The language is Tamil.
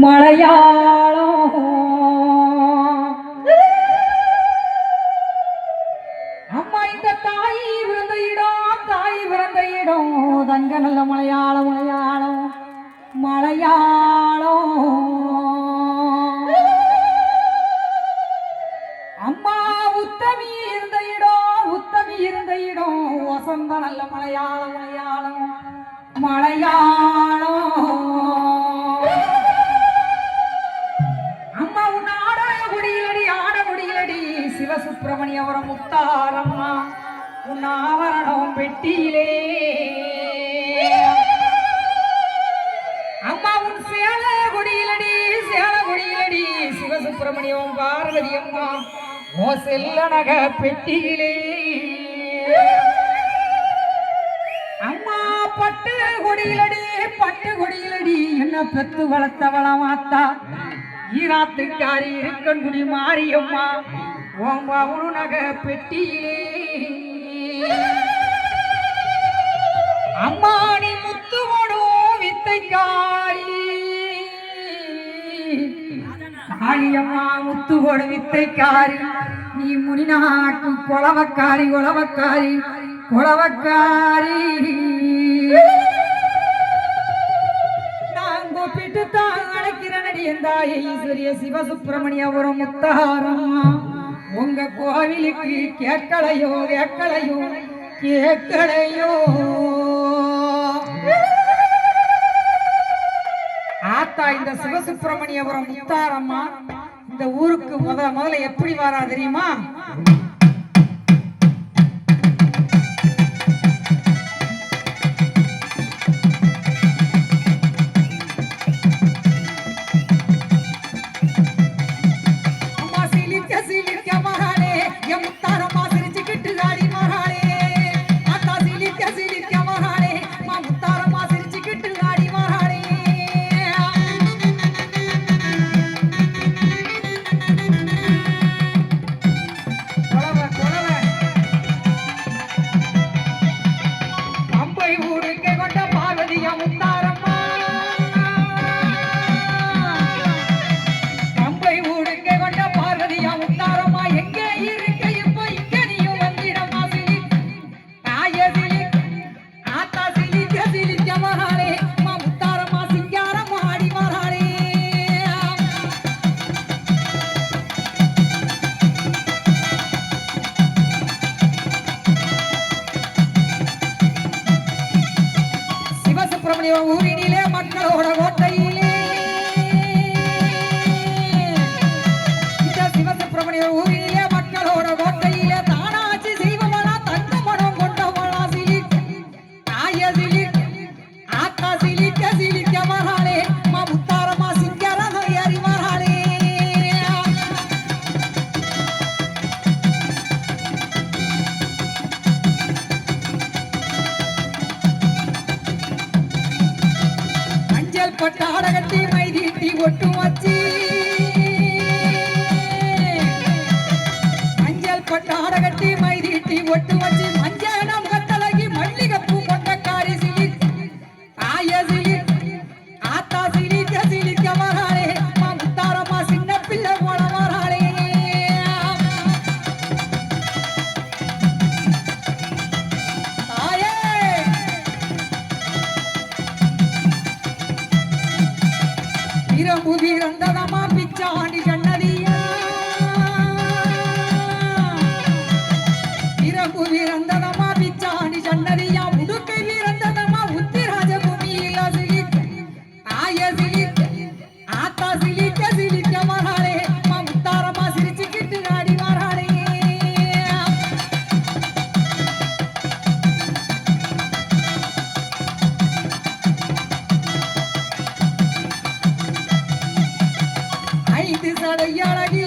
மலையாளம் அம்மா இந்த தாய் பிறந்த இடம் தங்க நல்ல மலையாளம் அம்மா உத்தமி இருந்த இடம் வசந்த நல்ல மலையாளம் அம்மா உன் ஆடகுடியிலடி சிவசுப்பிரமணியபுரம் முத்தாரம்மா உன் ஆவரணம் பெட்டியிலே அம்மா உன் சேலகுடியிலடி சிவசுப்பிரமணியம் பார்வதி அம்மா ஓ செல்ல நக பெட்டியிலே அம்மா பட்டு கொடியிலடி என்ன பெத்து வளர்த்தவள மாத்தா ஈராத்துக்காரி இருக்கன்குடி மாரியம்மா ஓம்பா உரு நக பெட்டியிலே அம்மா நீ முத்துவோடும் வித்தைக்காரி காளியம்மா முத்துவோடு வித்தைக்காரி நீ முனிநாட்டு கொளவக்காரி நான் கூப்பிட்டு தான் அழைக்கிறனடி என்றாயே ஈஸ்வரிய சிவசுப்பிரமணியபுரம் முத்தாரம்மா உங்க கோவிலுக்கு கேட்கலையோ ஆத்தா இந்த சிவசுப்பிரமணியபுரம் முத்தாரம்மா இந்த ஊருக்கு முதல்ல எப்படி வரா தெரியுமா? ஊரினிலே மக்களோட கோட்டையிலே சிவசுப்பிரமணிய ஊரினிலே மக்களோட கோட்டையிலே தானாட்சி செய்வவளா தங்க மனம் கொண்டவளா ஆத்தா சிலிக்க மகாளே மா முத்தாரமா சிங்காரம் அறி மகாளே பட்டாடகட்டி மைதீட்டி ஒட்டு வச்சி மஞ்சள் பட்டாடகட்டி மைதீட்டி ஒட்டு வச்சி மஞ்சனம் கட்டழகி மல்லிகைப்பூ கொண்டக்காரி ஆத்தா சிலிக்க மகாளே மா முத்தாரம்மா சின்ன பிள்ளை போல மகாளே வீரந்ததமா பிச்சாண்டி சன்னதியா வீரந்ததமா பிச்சாண்டி சன்னதியா முடுக்கை வீரந்ததமா உத்திராஜ பூமியில் ஆத்தா சிலிக்க மகாளே மா முத்தாரமா சிரிச்சுக்கிட்டு ஆடி மகாளே ஐந்து சடையழகி